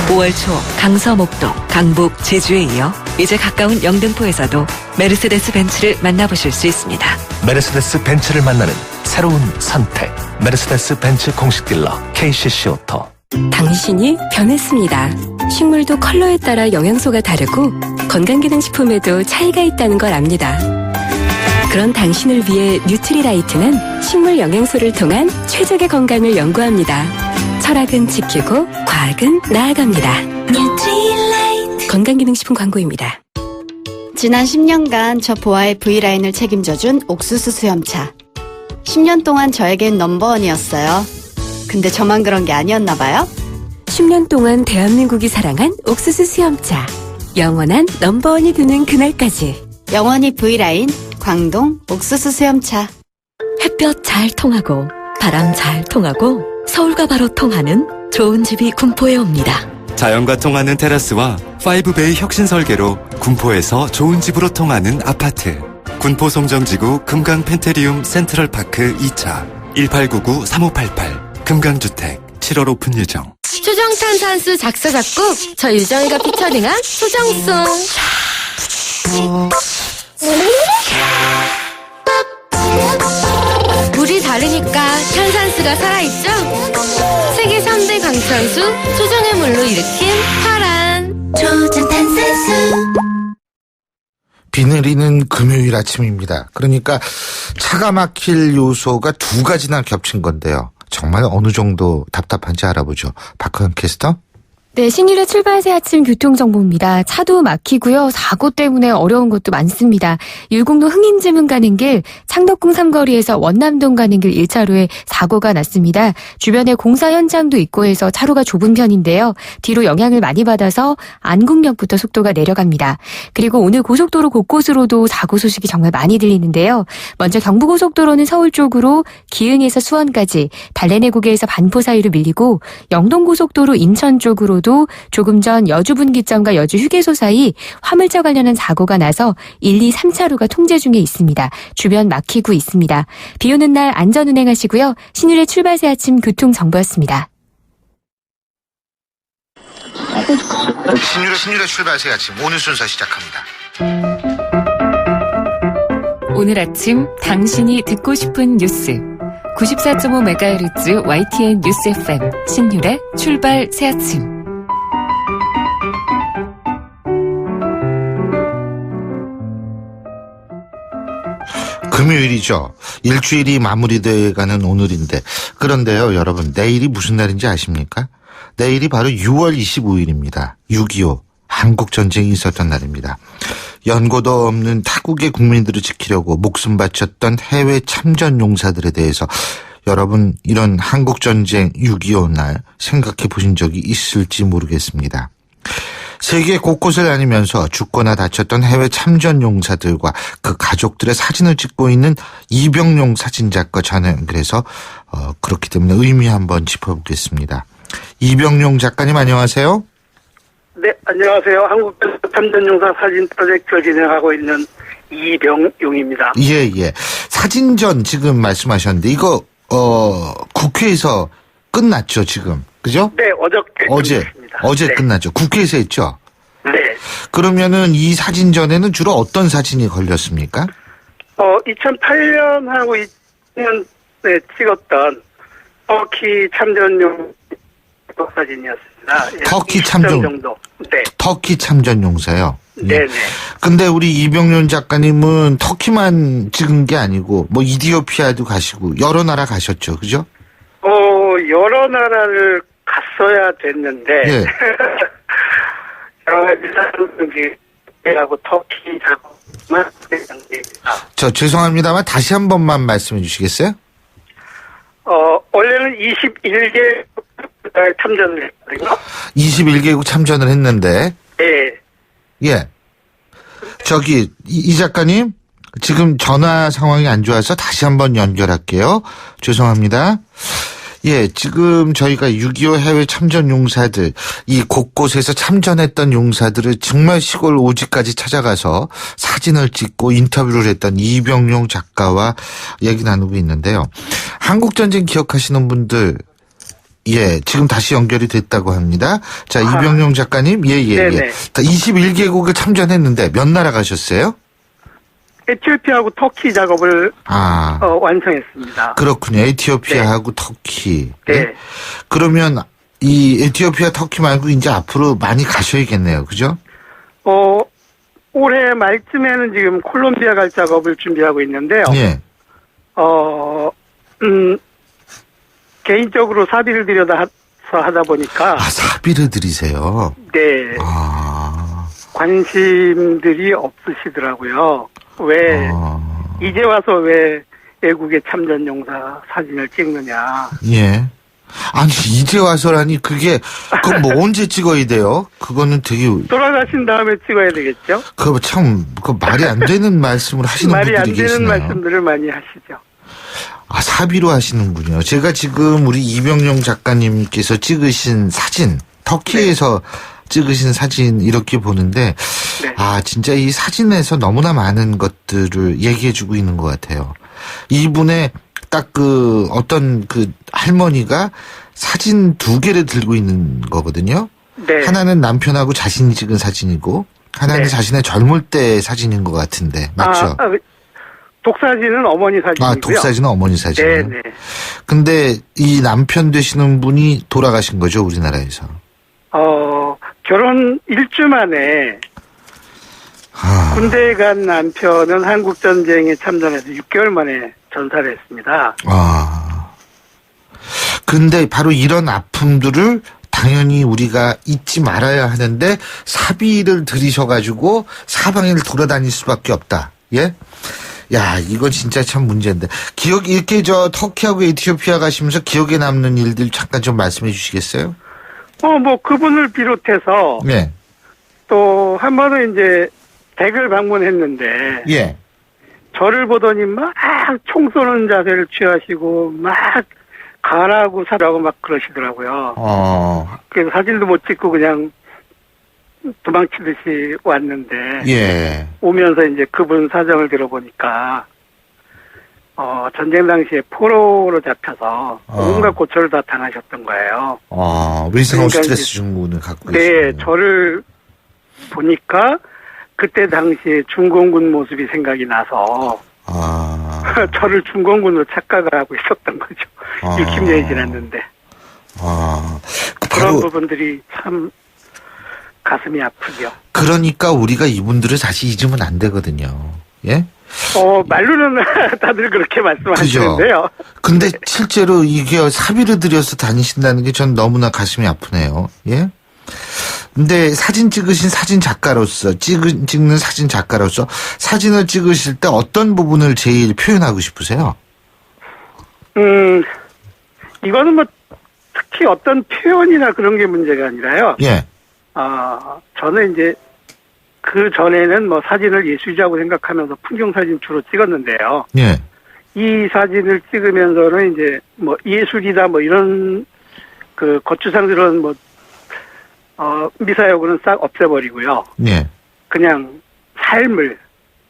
Speaker 1: 5월 초 강서, 목동, 강북, 제주에 이어 이제 가까운 영등포에서도 메르세데스 벤츠를 만나보실 수 있습니다.
Speaker 14: 메르세데스 벤츠를 만나는 새로운 선택. 메르세데스 벤츠 공식 딜러 KCC 오토.
Speaker 15: 당신이 변했습니다. 식물도 컬러에 따라 영양소가 다르고 건강기능식품에도 차이가 있다는 걸 압니다. 그런 당신을 위해 뉴트리라이트는 식물 영양소를 통한 최적의 건강을 연구합니다. 철학은 지키고 과학은 나아갑니다. 뉴트리라이트. 건강기능식품 광고입니다.
Speaker 11: 지난 10년간 저 보아의 V라인을 책임져준 옥수수 수염차. 10년 동안 저에겐 넘버원이었어요. 근데 저만 그런 게 아니었나 봐요.
Speaker 15: 10년 동안 대한민국이 사랑한 옥수수 수염차. 영원한 넘버원이 되는 그날까지.
Speaker 11: 영원히 V라인 광동 옥수수 수염차.
Speaker 15: 햇볕 잘 통하고 바람 잘 통하고 서울과 바로 통하는 좋은 집이 군포에 옵니다.
Speaker 16: 자연과 통하는 테라스와 5베이 혁신 설계로 군포에서 좋은 집으로 통하는 아파트. 군포 송정지구 금강 펜테리움 센트럴파크 2차 1899-3588 금강주택 7월 오픈 예정.
Speaker 3: 초정탄산수 작사 작곡 저 유정이가 피처링한 소정송. 물이 다르니까 탄산수가 살아있죠? 세계 3대 강탄수 소정의 물로 일으킨 파란 초정탄산수.
Speaker 2: 비 내리는 금요일 아침입니다. 그러니까 차가 막힐 요소가 두 가지나 겹친 건데요. 정말 어느 정도 답답한지 알아보죠. 박하은 캐스터.
Speaker 3: 네, 신일의 출발새 아침 교통정보입니다. 차도 막히고요. 사고 때문에 어려운 곳도 많습니다. 율곡로 흥인지문 가는 길, 창덕궁 삼거리에서 원남동 가는 길 1차로에 사고가 났습니다. 주변에 공사 현장도 있고 해서 차로가 좁은 편인데요. 뒤로 영향을 많이 받아서 안국역부터 속도가 내려갑니다. 그리고 오늘 고속도로 곳곳으로도 사고 소식이 정말 많이 들리는데요. 먼저 경부고속도로는 서울 쪽으로 기흥에서 수원까지, 달래내고개에서 반포 사이로 밀리고, 영동고속도로 인천 쪽으로 도 조금 전 여주분기점과 여주휴게소 사이 화물차 관련한 사고가 나서 1, 2, 3차로가 통제 중에 있습니다. 주변 막히고 있습니다. 비 오는 날 안전운행하시고요. 신일의 출발새 아침 교통정보였습니다.
Speaker 2: 신일의 출발새 아침 오늘 순서 시작합니다.
Speaker 1: 오늘 아침 당신이 듣고 싶은 뉴스 94.5MHz YTN 뉴스 FM 신율의 출발 새 아침.
Speaker 2: 금요일이죠. 일주일이 마무리돼가는 오늘인데, 그런데요 여러분, 내일이 무슨 날인지 아십니까? 내일이 바로 6월 25일입니다. 6.25 한국전쟁이 있었던 날입니다. 연고도 없는 타국의 국민들을 지키려고 목숨 바쳤던 해외 참전 용사들에 대해서 여러분 이런 한국전쟁 6.25 날 생각해 보신 적이 있을지 모르겠습니다. 세계 곳곳을 다니면서 죽거나 다쳤던 해외 참전 용사들과 그 가족들의 사진을 찍고 있는 이병용 사진작가 전화 연결해서 그렇기 때문에 의미 한번 짚어보겠습니다. 이병용 작가님 안녕하세요.
Speaker 17: 네, 안녕하세요. 한국 참전용사 사진 프로젝트를 진행하고 있는 이병용입니다.
Speaker 2: 예. 사진전 지금 말씀하셨는데 이거 국회에서 끝났죠 지금, 그죠?
Speaker 17: 네, 어제
Speaker 2: 네. 끝났죠. 국회에서 했죠?
Speaker 17: 네.
Speaker 2: 그러면은 이 사진전에는 주로 어떤 사진이 걸렸습니까?
Speaker 17: 2008년하고 2000년에 찍었던 터키 참전용 사진이었습니다.
Speaker 2: 터키 참전
Speaker 17: 정도. 네.
Speaker 2: 터키 참전용사요.
Speaker 17: 네네.
Speaker 2: 근데 우리 이병윤 작가님은 터키만 찍은 게 아니고 뭐 이디오피아도 가시고 여러 나라 가셨죠, 그죠?
Speaker 17: 여러 나라를 갔어야 됐는데
Speaker 2: 네.
Speaker 17: 여러 가지 사람들하고 터키 작업만 했습니다.
Speaker 2: 저 죄송합니다만 다시 한 번만 말씀해 주시겠어요?
Speaker 17: 원래는 21개 참전을 했거든요.
Speaker 2: 21개국 참전을 했는데.
Speaker 17: 네.
Speaker 2: 예. 저기 이 작가님 지금 전화 상황이 안 좋아서 다시 한번 연결할게요. 죄송합니다. 예, 지금 저희가 6.25 해외 참전 용사들, 이 곳곳에서 참전했던 용사들을 정말 시골 오지까지 찾아가서 사진을 찍고 인터뷰를 했던 이병용 작가와 얘기 나누고 있는데요. 한국전쟁 기억하시는 분들, 예, 지금 다시 연결이 됐다고 합니다. 자, 이병용 작가님, 예. 21개국에 참전했는데 몇 나라 가셨어요?
Speaker 17: 에티오피아하고 터키 작업을 완성했습니다.
Speaker 2: 그렇군요. 에티오피아하고 네. 터키.
Speaker 17: 네.
Speaker 2: 그러면 이 에티오피아, 터키 말고 이제 앞으로 많이 가셔야겠네요. 그죠?
Speaker 17: 올해 말쯤에는 지금 콜롬비아 갈 작업을 준비하고 있는데요.
Speaker 2: 예.
Speaker 17: 개인적으로 사비를 들여서 하다 보니까.
Speaker 2: 사비를 들이세요?
Speaker 17: 네. 관심들이 없으시더라고요. 왜 이제 와서 왜 외국의 참전용사 사진을 찍느냐.
Speaker 2: 예. 아니 이제 와서라니 그건 뭐 언제 찍어야 돼요? 그거는 되게
Speaker 17: 돌아가신 다음에 찍어야 되겠죠?
Speaker 2: 그거 참 말이 안 되는 말씀을 하시는 분들이 계시네요.
Speaker 17: 말이 안 되는 말씀들을 많이 하시죠.
Speaker 2: 사비로 하시는군요. 제가 지금 우리 이병용 작가님께서 찍으신 사진, 터키에서 찍으신 사진 이렇게 보는데 진짜 이 사진에서 너무나 많은 것들을 얘기해주고 있는 것 같아요. 이분의 딱 어떤 할머니가 사진 2개를 들고 있는 거거든요.
Speaker 17: 네.
Speaker 2: 하나는 남편하고 자신이 찍은 사진이고 하나는 자신의 젊을 때 사진인 것 같은데 맞죠?
Speaker 17: 독사진은 어머니 사진이고요.
Speaker 2: 독사진은 어머니 사진.
Speaker 17: 네네.
Speaker 2: 근데 이 남편 되시는 분이 돌아가신 거죠, 우리나라에서?
Speaker 17: 결혼 1주 만에 군대에 간 남편은 한국전쟁에 참전해서 6개월 만에 전사를 했습니다.
Speaker 2: 근데 바로 이런 아픔들을 당연히 우리가 잊지 말아야 하는데 사비를 들이셔가지고 사방을 돌아다닐 수밖에 없다. 예? 야, 이거 진짜 참 문제인데. 이렇게 터키하고 에티오피아 가시면서 기억에 남는 일들 잠깐 좀 말씀해 주시겠어요?
Speaker 17: 뭐 그분을 비롯해서
Speaker 2: 네.
Speaker 17: 또 한 번은 이제 댁을 방문했는데
Speaker 2: 예.
Speaker 17: 저를 보더니 막 총 쏘는 자세를 취하시고 막 가라고 사라고 막 그러시더라고요. 그래서 사진도 못 찍고 그냥 도망치듯이 왔는데
Speaker 2: 예.
Speaker 17: 오면서 이제 그분 사정을 들어보니까 전쟁 당시에 포로로 잡혀서 온갖 고초를 다 당하셨던 거예요.
Speaker 2: 외상후
Speaker 17: 그러니까
Speaker 2: 스트레스 증후군을 갖고
Speaker 17: 네,
Speaker 2: 계시군요.
Speaker 17: 저를 보니까 그때 당시에 중공군 모습이 생각이 나서 저를 중공군으로 착각을 하고 있었던 거죠. 60년이 지났는데. 그런 부분들이 참 가슴이 아프죠.
Speaker 2: 그러니까 우리가 이분들을 다시 잊으면 안 되거든요. 예?
Speaker 17: 말로는 다들 그렇게 말씀하시는데요.
Speaker 2: 근데 실제로 이게 사비를 들여서 다니신다는 게 전 너무나 가슴이 아프네요. 예? 근데 사진 찍으신 사진 작가로서, 찍는 사진 작가로서 사진을 찍으실 때 어떤 부분을 제일 표현하고 싶으세요?
Speaker 17: 이거는 뭐 특히 어떤 표현이나 그런 게 문제가 아니라요.
Speaker 2: 예.
Speaker 17: 저는 이제 그 전에는 뭐 사진을 예술이라고 생각하면서 풍경 사진 주로 찍었는데요.
Speaker 2: 예.
Speaker 17: 이 사진을 찍으면서는 이제 뭐 예술이다 뭐 이런 그 거추장스러운 뭐 미사여구는 싹 없애버리고요.
Speaker 2: 예.
Speaker 17: 그냥 삶을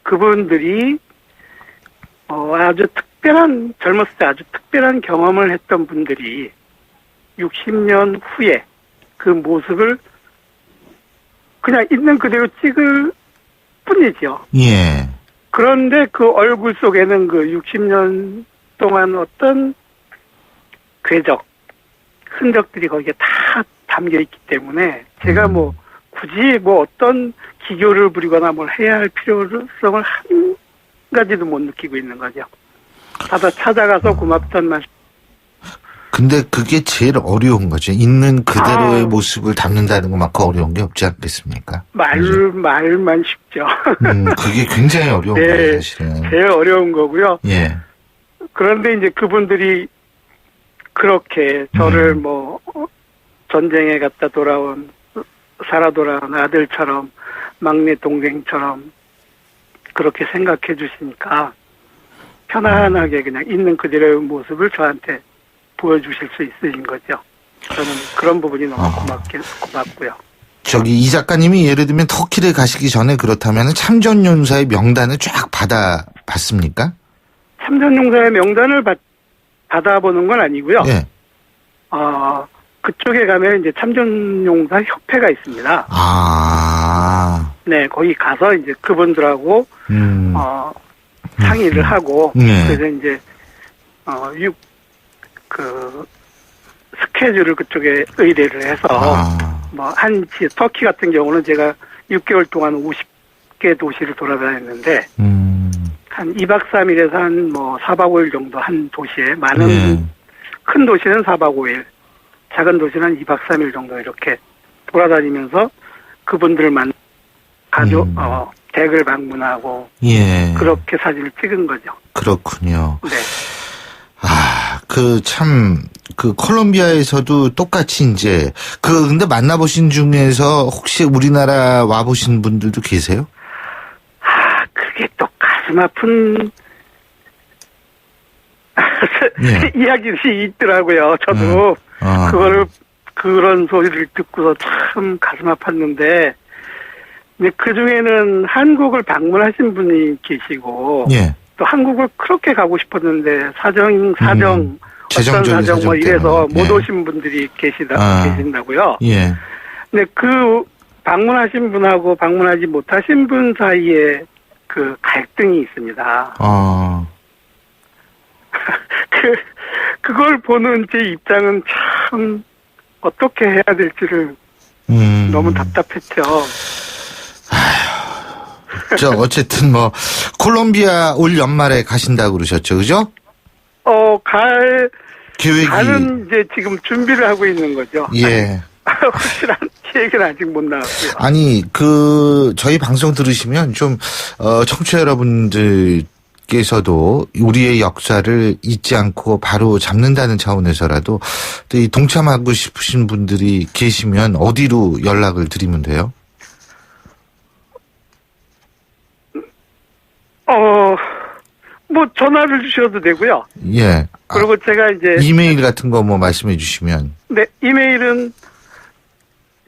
Speaker 17: 그분들이 아주 특별한 젊었을 때 아주 특별한 경험을 했던 분들이 60년 후에 그 모습을 그냥 있는 그대로 찍을 뿐이죠.
Speaker 2: 예.
Speaker 17: 그런데 그 얼굴 속에는 그 60년 동안 어떤 궤적, 흔적들이 거기에 다 담겨 있기 때문에 제가 뭐 굳이 뭐 어떤 기교를 부리거나 뭘 해야 할 필요성을 한 가지도 못 느끼고 있는 거죠. 다다 찾아가서 고맙단 말씀.
Speaker 2: 근데 그게 제일 어려운 거죠. 있는 그대로의 모습을 담는다는 것만큼 어려운 게 없지 않겠습니까?
Speaker 17: 말만 쉽죠.
Speaker 2: 그게 굉장히 어려운 거예요, 사실은.
Speaker 17: 제일 어려운 거고요.
Speaker 2: 예.
Speaker 17: 그런데 이제 그분들이 그렇게 저를 뭐 전쟁에 갔다 살아 돌아온 아들처럼 막내 동생처럼 그렇게 생각해 주시니까 편안하게 그냥 있는 그대로의 모습을 저한테 보여주실 수 있으신 거죠. 저는 그런 부분이 너무 고맙고요.
Speaker 2: 이 작가님이 예를 들면 터키를 가시기 전에 그렇다면 참전용사의 명단을 쫙 받아봤습니까?
Speaker 17: 참전용사의 명단을 받아보는 건 아니고요.
Speaker 2: 예.
Speaker 17: 그쪽에 가면 이제 참전용사 협회가 있습니다. 네, 거기 가서 이제 그분들하고 상의를 하고 그래서 이제 스케줄을 그쪽에 의뢰를 해서 뭐 터키 같은 경우는 제가 6개월 동안 50개 도시를 돌아다녔는데 한 2박 3일에서 한 뭐 4박 5일 정도 한 도시에 많은 큰 도시는 4박 5일, 작은 도시는 한 2박 3일 정도 이렇게 돌아다니면서 그분들 댁을 방문하고 그렇게 사진을 찍은 거죠.
Speaker 2: 그렇군요.
Speaker 17: 네.
Speaker 2: 콜롬비아에서도 똑같이 이제, 근데 만나보신 중에서 혹시 우리나라 와보신 분들도 계세요?
Speaker 17: 그게 또 가슴 아픈, 이야기들이 있더라고요. 저도, 그런 소리를 듣고서 참 가슴 아팠는데, 근데 그 중에는 한국을 방문하신 분이 계시고, 또 한국을 그렇게 가고 싶었는데 사정 어떤 사정 뭐 이래서 못 오신 분들이 계신다고요.
Speaker 2: 예.
Speaker 17: 근데 그 방문하신 분하고 방문하지 못하신 분 사이에 그 갈등이 있습니다. 그걸 보는 제 입장은 참 어떻게 해야 될지를 너무 답답했죠.
Speaker 2: 어쨌든 뭐 콜롬비아 올 연말에 가신다고 그러셨죠, 그죠?
Speaker 17: 계획이. 가는 이제 지금 준비를 하고 있는 거죠.
Speaker 2: 예.
Speaker 17: 확실한 계획은 아직 못 나왔고요.
Speaker 2: 아니, 저희 방송 들으시면 좀, 청취자 여러분들께서도 우리의 역사를 잊지 않고 바로 잡는다는 차원에서라도 또 이 동참하고 싶으신 분들이 계시면 어디로 연락을 드리면 돼요?
Speaker 17: 뭐 전화를 주셔도 되고요.
Speaker 2: 예.
Speaker 17: 그리고 제가 이제
Speaker 2: 이메일 같은 거 뭐 말씀해 주시면.
Speaker 17: 네, 이메일은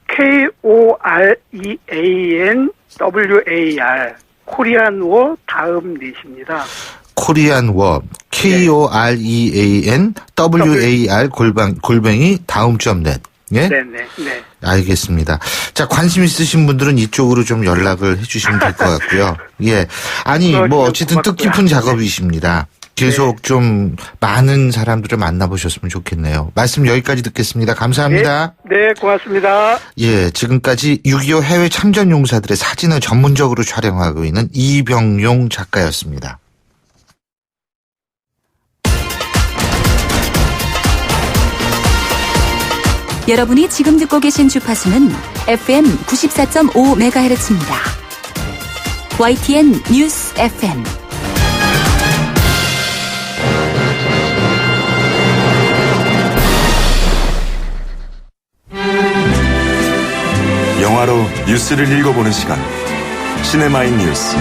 Speaker 17: KOREANWAR 코리안워 다음 넷입니다.
Speaker 2: 코리안워 KOREANWAR 골뱅이 다음.net. 예?
Speaker 17: 네네. 네.
Speaker 2: 알겠습니다. 자, 관심 있으신 분들은 이쪽으로 좀 연락을 해주시면 될 것 같고요. 예. 아니, 뭐, 어쨌든 뜻깊은 작업이십니다. 계속 좀 많은 사람들을 만나보셨으면 좋겠네요. 말씀 여기까지 듣겠습니다. 감사합니다.
Speaker 17: 네, 고맙습니다.
Speaker 2: 예, 지금까지 6.25 해외 참전용사들의 사진을 전문적으로 촬영하고 있는 이병용 작가였습니다.
Speaker 18: 여러분이 지금 듣고 계신 주파수는 FM 94.5MHz입니다. YTN 뉴스 FM.
Speaker 13: 영화로 뉴스를 읽어보는 시간. 시네마인 뉴스.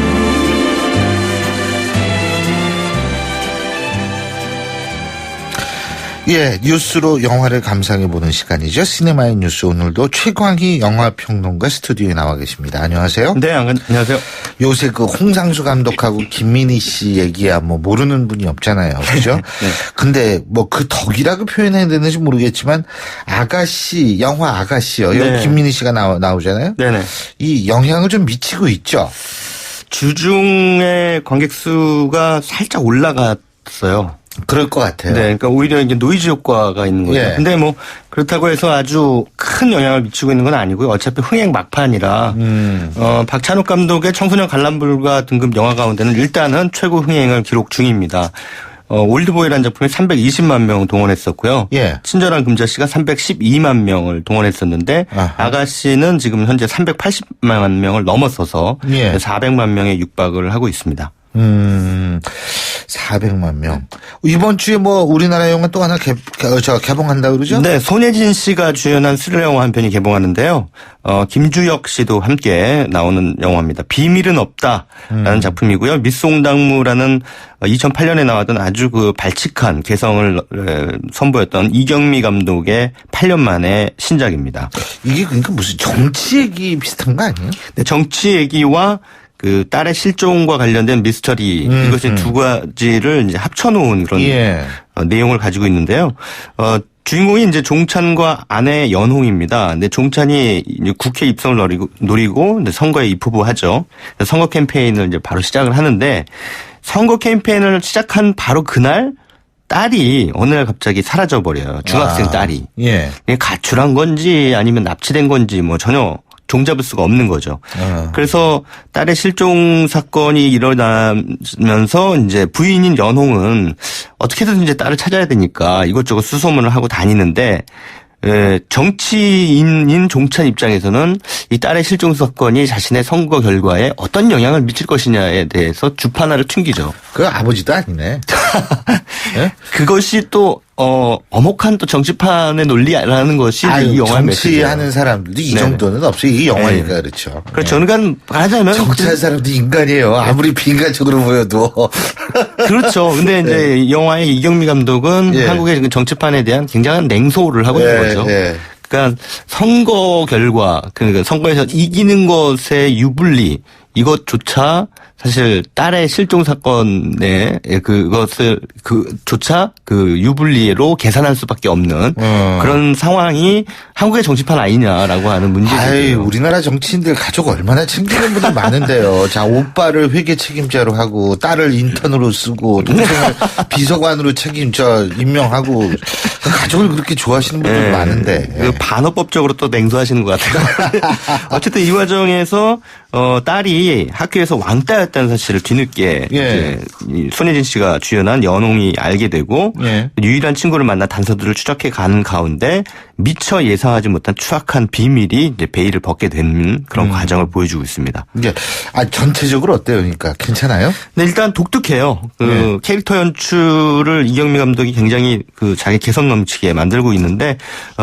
Speaker 2: 예, 뉴스로 영화를 감상해보는 시간이죠. 시네마인 뉴스. 오늘도 최광희 영화평론가 스튜디오에 나와 계십니다. 안녕하세요.
Speaker 19: 네, 안녕하세요.
Speaker 2: 요새 홍상수 감독하고 김민희 씨 얘기야 뭐 모르는 분이 없잖아요. 그죠? 네. 근데 뭐 그 덕이라고 표현해야 되는지 모르겠지만 아가씨, 영화 아가씨요. 네. 여기 김민희 씨가 나오잖아요.
Speaker 19: 네네.
Speaker 2: 이 영향을 좀 미치고 있죠.
Speaker 19: 주중에 관객 수가 살짝 올라갔어요.
Speaker 2: 그럴 것 같아요.
Speaker 19: 네, 그러니까 오히려 이제 노이즈 효과가 있는 거죠. 예. 근데 뭐 그렇다고 해서 아주 큰 영향을 미치고 있는 건 아니고요. 어차피 흥행 막판이라 박찬욱 감독의 청소년 관람불가 등급 영화 가운데는 일단은 최고 흥행을 기록 중입니다. 올드보이라는 작품에 320만 명 동원했었고요.
Speaker 2: 예.
Speaker 19: 친절한 금자씨가 312만 명을 동원했었는데 아가씨는 지금 현재 380만 명을 넘어서서
Speaker 2: 예.
Speaker 19: 400만 명에 육박을 하고 있습니다.
Speaker 2: 400만 명. 이번 주에 뭐 우리나라 영화 또 하나 개봉한다 그러죠?
Speaker 19: 네, 손예진 씨가 주연한 스릴러 영화 한 편이 개봉하는데요. 김주혁 씨도 함께 나오는 영화입니다. 비밀은 없다라는 작품이고요. 밑송당무라는 2008년에 나왔던 아주 발칙한 개성을 선보였던 이경미 감독의 8년 만의 신작입니다.
Speaker 2: 이게 그러니까 무슨 정치 얘기 비슷한 거 아니에요?
Speaker 19: 네, 정치 얘기와 딸의 실종과 관련된 미스터리 이것이 두 가지를 이제 합쳐놓은 그런 내용을 가지고 있는데요. 주인공이 이제 종찬과 아내 연홍입니다. 근데 종찬이 이제 국회 입성을 노리고 선거에 입후보하죠. 선거 캠페인을 이제 바로 시작을 하는데 선거 캠페인을 시작한 바로 그날 딸이 어느 날 갑자기 사라져 버려요. 중학생 딸이.
Speaker 2: 예.
Speaker 19: 가출한 건지 아니면 납치된 건지 뭐 전혀 종잡을 수가 없는 거죠. 그래서 딸의 실종 사건이 일어나면서 이제 부인인 연홍은 어떻게든 이제 딸을 찾아야 되니까 이것저것 수소문을 하고 다니는데 정치인인 종찬 입장에서는 이 딸의 실종 사건이 자신의 선거 결과에 어떤 영향을 미칠 것이냐에 대해서 주판화를 튕기죠.
Speaker 2: 그 아버지도 아니네.
Speaker 19: 네? 그것이 또 엄혹한 또 정치판의 논리라는 것이 이 영화의 메시지예요.
Speaker 2: 정치하는 사람들도 이 정도는 없어요. 이게 영화니까 그렇죠.
Speaker 19: 그렇죠. 그러니까 말하자면
Speaker 2: 정치하는 사람도 인간이에요. 아무리 비인간적으로 보여도.
Speaker 19: 그렇죠. 근데 이제 영화의 이경미 감독은 한국의 정치판에 대한 굉장한 냉소를 하고 있는 거죠. 그러니까 선거 결과, 그러니까 선거에서 이기는 것의 유불리 이것조차 사실 딸의 실종 사건에 그것을 조차 유불리로 계산할 수밖에 없는 그런 상황이 한국의 정치판 아니냐라고 하는 문제죠.
Speaker 2: 우리나라 정치인들 가족 얼마나 챙기는 분들 많은데요. 자, 오빠를 회계 책임자로 하고 딸을 인턴으로 쓰고 동생을 비서관으로 임명하고 가족을 그렇게 좋아하시는 분들 많은데
Speaker 19: 반어법적으로 또 냉소하시는 것 같아요. 어쨌든 이 과정에서 딸이 학교에서 왕따였다는 사실을 뒤늦게 이제 손예진 씨가 주연한 연홍이 알게 되고 유일한 친구를 만나 단서들을 추적해 가는 가운데 미처 예상하지 못한 추악한 비밀이 이제 베일을 벗게 되는 그런 과정을 보여주고 있습니다.
Speaker 2: 전체적으로 어때요? 그러니까 괜찮아요?
Speaker 19: 네, 일단 독특해요. 캐릭터 연출을 이경미 감독이 굉장히 자기 개성 넘치게 만들고 있는데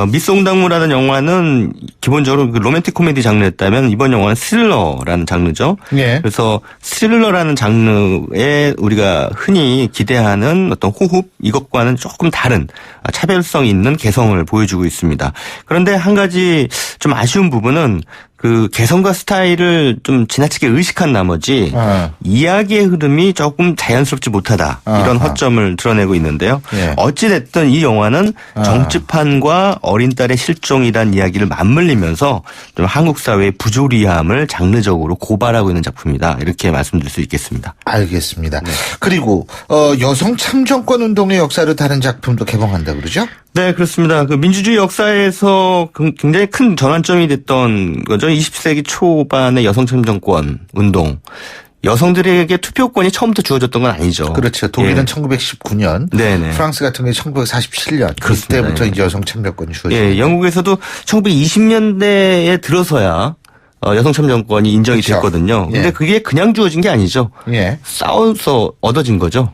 Speaker 19: 미송당무라는 영화는 기본적으로 로맨틱 코미디 장르였다면 이번 영화는 스릴러라는 장르죠. 그래서 스릴러라는 장르에 우리가 흔히 기대하는 어떤 호흡 이것과는 조금 다른 차별성 있는 개성을 보여주고 있습니다. 그런데 한 가지 좀 아쉬운 부분은 그 개성과 스타일을 좀 지나치게 의식한 나머지 이야기의 흐름이 조금 자연스럽지 못하다 이런 허점을 드러내고 있는데요. 어찌됐든 이 영화는 정치판과 어린 딸의 실종이란 이야기를 맞물리면서 좀 한국 사회의 부조리함을 장르적으로 고발하고 있는 작품이다. 이렇게 말씀드릴 수 있겠습니다.
Speaker 2: 알겠습니다. 그리고 여성 참정권 운동의 역사를 다룬 작품도 개봉한다 그러죠?
Speaker 19: 네, 그렇습니다. 민주주의 역사에서 굉장히 큰 전환점이 됐던 거죠. 20세기 초반의 여성 참정권 운동. 여성들에게 투표권이 처음부터 주어졌던 건 아니죠.
Speaker 2: 그렇죠. 독일은 1919년, 프랑스 같은 경우에 1947년. 그때부터 이제 여성 참정권이 주어졌죠.
Speaker 19: 영국에서도 1920년대에 들어서야 여성 참정권이 인정이 됐거든요. 근데 그게 그냥 주어진 게 아니죠. 싸워서 얻어진 거죠.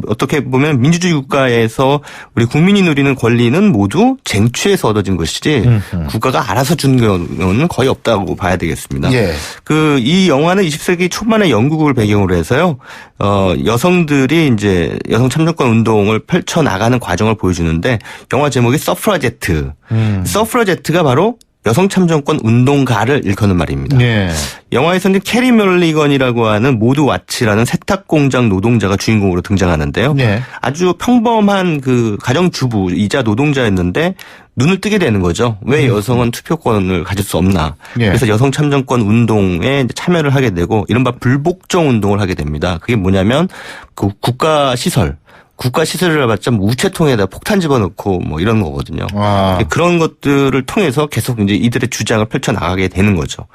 Speaker 19: 어떻게 보면 민주주의 국가에서 우리 국민이 누리는 권리는 모두 쟁취해서 얻어진 것이지 국가가 알아서 준 경우는 거의 없다고 봐야 되겠습니다. 이 영화는 20세기 초반의 영국을 배경으로 해서요, 여성들이 이제 여성 참정권 운동을 펼쳐 나가는 과정을 보여주는데 영화 제목이 서프라제트. 서프라제트가 바로 여성 참정권 운동가를 일컫는 말입니다. 영화에서는 캐리 멀리건이라고 하는 모드 와치라는 세탁 공장 노동자가 주인공으로 등장하는데요. 아주 평범한 가정주부이자 노동자였는데 눈을 뜨게 되는 거죠. 왜 여성은 투표권을 가질 수 없나. 그래서 여성 참정권 운동에 참여를 하게 되고 이른바 불복종 운동을 하게 됩니다. 그게 뭐냐면 국가 시설을 해봤자 우체통에다 폭탄 집어넣고 이런 거거든요. 그런 것들을 통해서 계속 이제 이들의 주장을 펼쳐나가게 되는 거죠.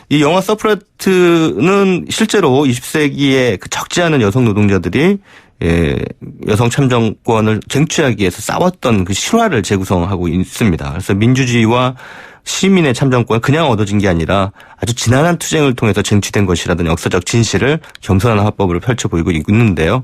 Speaker 19: 이 영화 서프라제트는 실제로 20세기에 적지 않은 여성 노동자들이 여성 참정권을 쟁취하기 위해서 싸웠던 그 실화를 재구성하고 있습니다. 그래서 민주주의와 시민의 참정권은 그냥 얻어진 게 아니라 아주 지난한 투쟁을 통해서 쟁취된 것이라는 역사적 진실을 겸손한 화법으로 펼쳐 보이고 있는데요.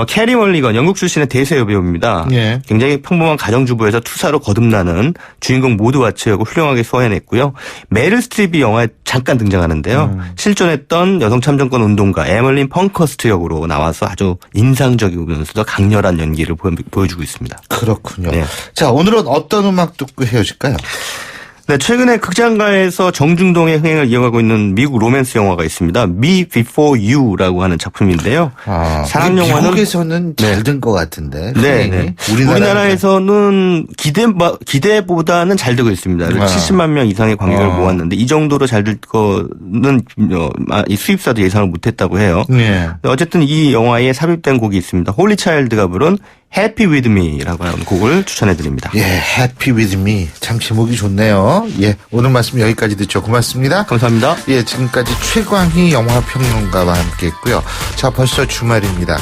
Speaker 19: 캐리 멀리건 영국 출신의 대세 여배우입니다. 굉장히 평범한 가정주부에서 투사로 거듭나는 주인공 모드 와치 역을 훌륭하게 소화해냈고요. 메릴 스트립이 영화에 잠깐 등장하는데요. 실존했던 여성 참정권 운동가 에멀린 펑커스트 역으로 나와서 아주 인상적이면서도 강렬한 연기를 보여주고 있습니다.
Speaker 2: 그렇군요. 자, 오늘은 어떤 음악 듣고 헤어질까요?
Speaker 19: 네, 최근에 극장가에서 정중동의 흥행을 이어가고 있는 미국 로맨스 영화가 있습니다. Me Before You라고 하는 작품인데요. 사랑 영화는
Speaker 2: 미국에서는 잘 된 것 같은데.
Speaker 19: 네. 우리나라에서는 기대보다는 잘 되고 있습니다. 70만 명 이상의 관객을 모았는데 이 정도로 잘 될 거는 이 수입사도 예상을 못했다고 해요. 어쨌든 이 영화에 삽입된 곡이 있습니다. 홀리 차일드가 부른 Happy With Me라고 하는 곡을 추천해드립니다.
Speaker 2: Happy With Me. 참 제목이 좋네요. 오늘 말씀 여기까지 듣죠. 고맙습니다.
Speaker 19: 감사합니다.
Speaker 2: 지금까지 최광희 영화평론가와 함께했고요. 자, 벌써 주말입니다.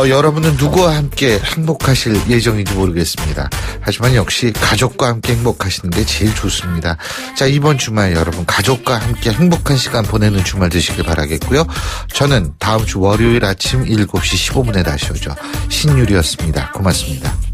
Speaker 2: 여러분은 누구와 함께 행복하실 예정인지 모르겠습니다. 하지만 역시 가족과 함께 행복하시는 게 제일 좋습니다. 자, 이번 주말 여러분 가족과 함께 행복한 시간 보내는 주말 되시길 바라겠고요. 저는 다음 주 월요일 아침 7시 15분에 다시 오죠. 신유리였습니다. 고맙습니다.